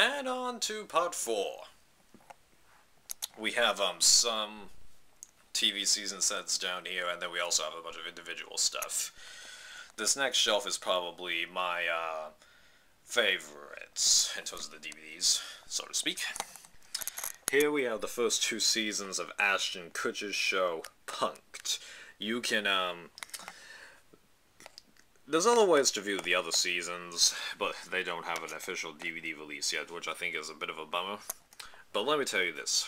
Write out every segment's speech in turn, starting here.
And on to part 4. We have some TV season sets down here, and then we also have a bunch of individual stuff. This next shelf is probably my favorites in terms of the DVDs, so to speak. Here we have the first 2 seasons of Ashton Kutcher's show, Punk'd. You can, there's other ways to view the other seasons, but they don't have an official DVD release yet, which I think is a bit of a bummer. But let me tell you this.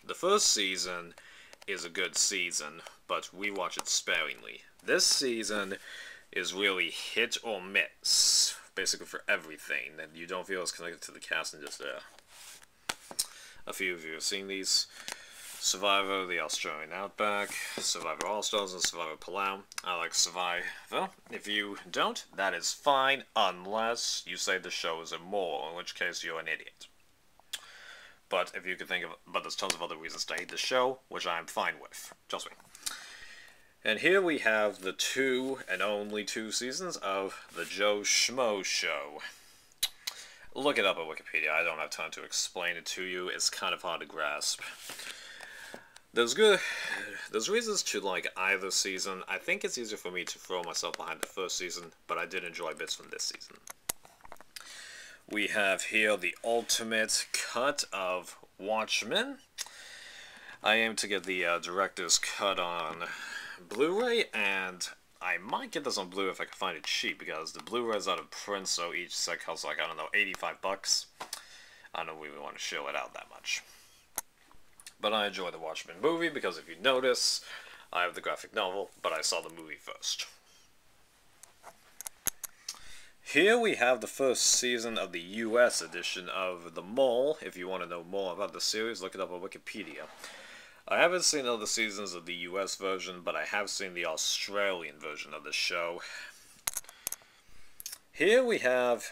The first season is a good season, but we watch it sparingly. This season is really hit or miss, basically for everything, and you don't feel as connected to the cast and just a few of you have seen these. Survivor, the Australian Outback, Survivor All-Stars, and Survivor Palau. I like Survivor. If you don't, that is fine, unless you say the show is immoral, in which case you're an idiot. But if you can think of, but there's tons of other reasons to hate the show, which I'm fine with. Trust me. And here we have the 2 and only 2 seasons of The Joe Schmo Show. Look it up at Wikipedia. I don't have time to explain it to you. It's kind of hard to grasp. There's reasons to like either season. I think it's easier for me to throw myself behind the first season, but I did enjoy bits from this season. We have here the ultimate cut of Watchmen. I aim to get the director's cut on Blu-ray, and I might get this on Blu-ray if I can find it cheap, because the Blu-ray is out of print, so each set costs like, I don't know, 85 bucks. I don't really want to shell it out that much. But I enjoy the Watchmen movie, because if you notice, I have the graphic novel, but I saw the movie first. Here we have the first season of the US edition of The Mole. If you want to know more about the series, look it up on Wikipedia. I haven't seen other seasons of the US version, but I have seen the Australian version of the show. Here we have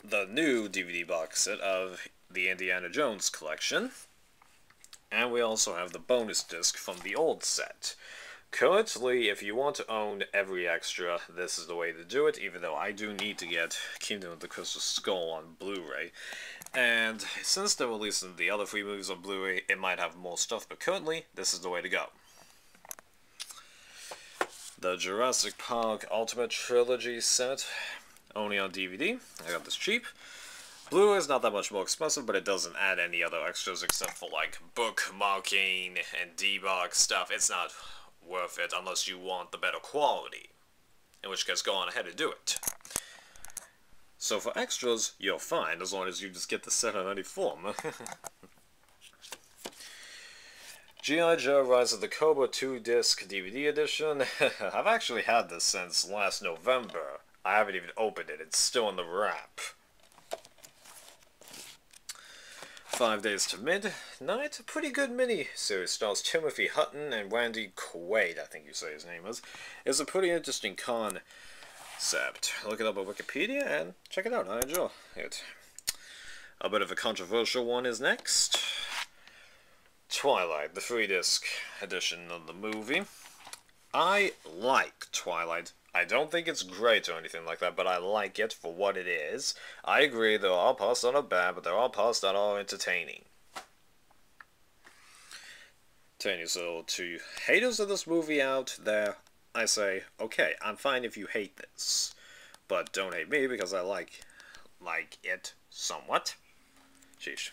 the new DVD box set of the Indiana Jones collection. And we also have the bonus disc from the old set. Currently, if you want to own every extra, this is the way to do it, even though I do need to get Kingdom of the Crystal Skull on Blu-ray. And since they're releasing the other 3 movies on Blu-ray, it might have more stuff, but currently, this is the way to go. The Jurassic Park Ultimate Trilogy set, only on DVD. I got this cheap. Blu-ray is not that much more expensive, but it doesn't add any other extras except for, like, bookmarking and debug stuff. It's not worth it unless you want the better quality, in which case go on ahead and do it. So for extras, you're fine, as long as you just get the set on any form. G.I. Joe Rise of the Cobra 2-disc DVD edition. I've actually had this since last November. I haven't even opened it, it's still in the wrap. 5 Days to Midnight, a pretty good mini-series, stars Timothy Hutton and Randy Quaid, I think you say his name is. It's a pretty interesting concept. Look it up on Wikipedia and check it out, I enjoy it. A bit of a controversial one is next. Twilight, the 3-disc edition of the movie. I like Twilight. I don't think it's great or anything like that, but I like it for what it is. I agree, there are parts that are bad, but there are parts that are entertaining. So, to haters of this movie out there, I say, okay, I'm fine if you hate this. But don't hate me, because I like it somewhat. Sheesh.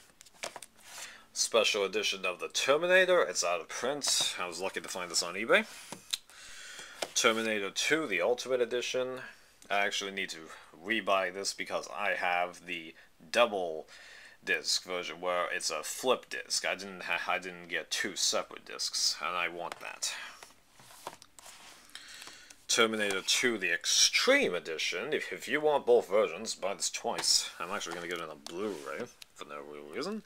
Special edition of the Terminator, it's out of print. I was lucky to find this on eBay. Terminator 2, the Ultimate Edition. I actually need to rebuy this because I have the double disc version where it's a flip disc. I didn't get 2 separate discs, and I want that. Terminator 2, the Extreme Edition. If you want both versions, buy this twice. I'm actually going to get it on a Blu-ray for no real reason.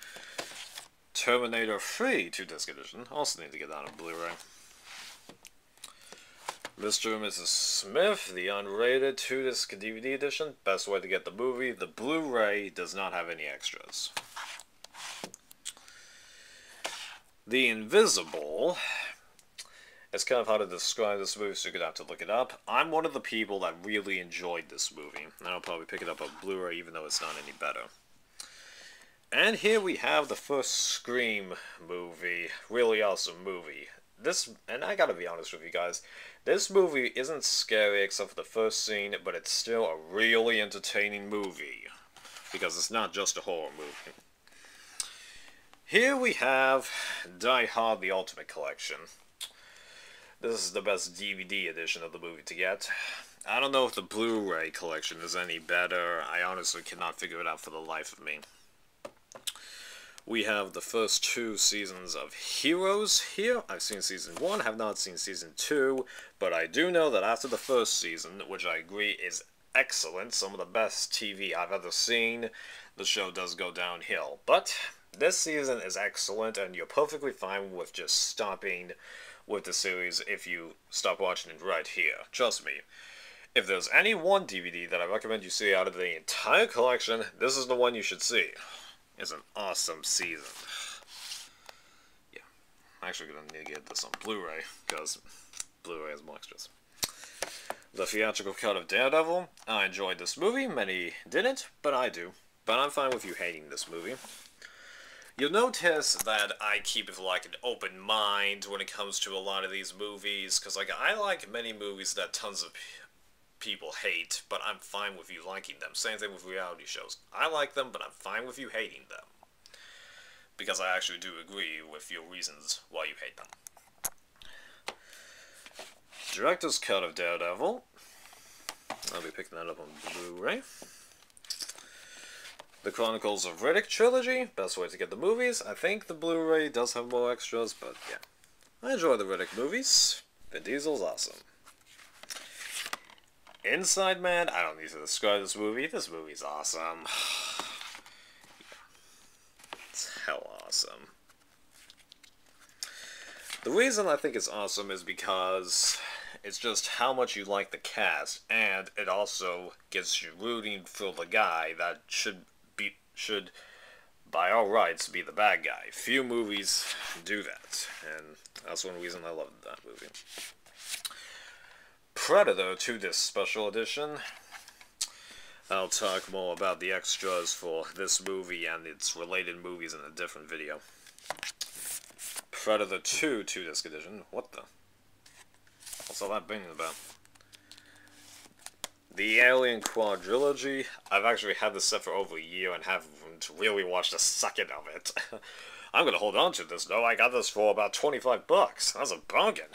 Terminator 3, 2-disc edition. Also need to get that on a Blu-ray. Mr. and Mrs. Smith, the unrated 2-disc DVD edition. Best way to get the movie. The Blu-ray does not have any extras. The Invisible. It's kind of hard to describe this movie, so you're going to have to look it up. I'm one of the people that really enjoyed this movie, and I'll probably pick it up on Blu-ray even though it's not any better. And here we have the first Scream movie. Really awesome movie. And I gotta be honest with you guys, this movie isn't scary except for the first scene, but it's still a really entertaining movie. Because it's not just a horror movie. Here we have Die Hard: The Ultimate Collection. This is the best DVD edition of the movie to get. I don't know if the Blu-ray collection is any better. I honestly cannot figure it out for the life of me. We have the first 2 seasons of Heroes here. I've seen season 1, have not seen season 2, but I do know that after the first season, which I agree is excellent, some of the best TV I've ever seen, the show does go downhill. But this season is excellent, and you're perfectly fine with just stopping with the series if you stop watching it right here. Trust me. If there's any one DVD that I recommend you see out of the entire collection, this is the one you should see. It's an awesome season. Yeah, I'm actually going to need to get this on Blu-ray, because Blu-ray has more extras. The theatrical cut of Daredevil. I enjoyed this movie. Many didn't, but I do. But I'm fine with you hating this movie. You'll notice that I keep like an open mind when it comes to a lot of these movies, because like I like many movies that tons of people hate, but I'm fine with you liking them. Same thing with reality shows. I like them, but I'm fine with you hating them. Because I actually do agree with your reasons why you hate them. Director's cut of Daredevil. I'll be picking that up on Blu-ray. The Chronicles of Riddick trilogy. Best way to get the movies. I think the Blu-ray does have more extras, but yeah. I enjoy the Riddick movies. Vin Diesel's awesome. Inside Man, I don't need to describe this movie. This movie's awesome. It's hell awesome. The reason I think it's awesome is because it's just how much you like the cast, and it also gets you rooting for the guy that should, by all rights, be the bad guy. Few movies do that, and that's one reason I love that movie. Predator 2-disc special edition. I'll talk more about the extras for this movie and its related movies in a different video. Predator 2 2-disc edition. What the? What's all that banging about? The Alien Quadrilogy. I've actually had this set for over a year and haven't really watched a second of it. I'm gonna hold on to this though. I got this for about $25. That's a bargain.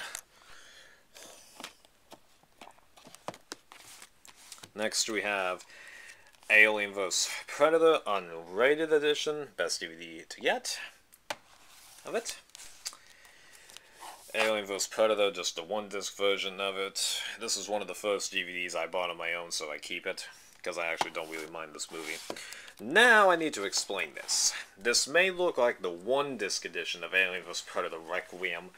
Next we have Alien vs. Predator Unrated Edition. Best DVD to get of it. Alien vs. Predator, just the 1-disc version of it. This is one of the first DVDs I bought on my own, so I keep it, because I actually don't really mind this movie. Now I need to explain this. This may look like the 1-disc edition of Alien vs. Predator Requiem.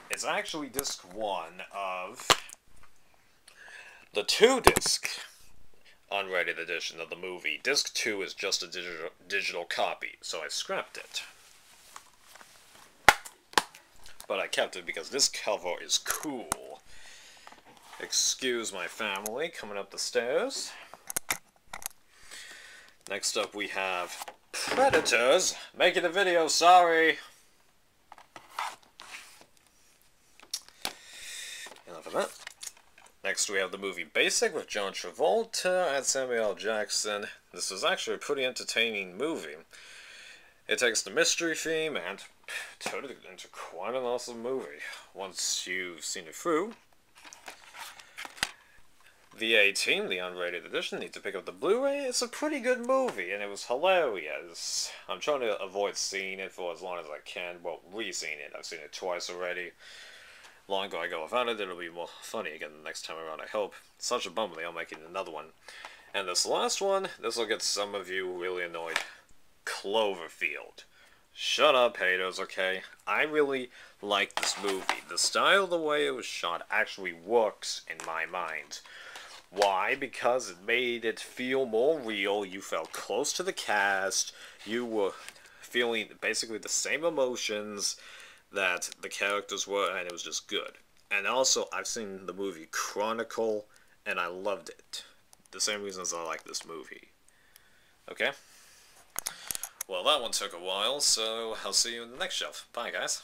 It's actually disc 1 of the 2-disc unrated edition of the movie. Disc 2 is just a digital copy, so I scrapped it. But I kept it because this cover is cool. Excuse my family coming up the stairs. Next up we have Predators. Making a video, sorry. Enough of that. Next we have the movie Basic with John Travolta and Samuel L. Jackson. This is actually a pretty entertaining movie. It takes the mystery theme and turned it into quite an awesome movie once you've seen it through. The A-Team, the unrated edition, need to pick up the Blu-ray. It's a pretty good movie, and it was hilarious. I'm trying to avoid seeing it for as long as I can. Well, re-seeing it. I've seen it twice already. Long ago I go without it, it'll be more funny again the next time around, I hope. Such a bummer they are making another one. And this last one, this will get some of you really annoyed. Cloverfield. Shut up, haters, okay? I really like this movie. The style, the way it was shot, actually works in my mind. Why? Because it made it feel more real. You felt close to the cast. You were feeling basically the same emotions that the characters were, and it was just good. And also, I've seen the movie Chronicle, and I loved it. The same reasons I like this movie. Okay? Well, that one took a while, so I'll see you in the next shelf. Bye, guys.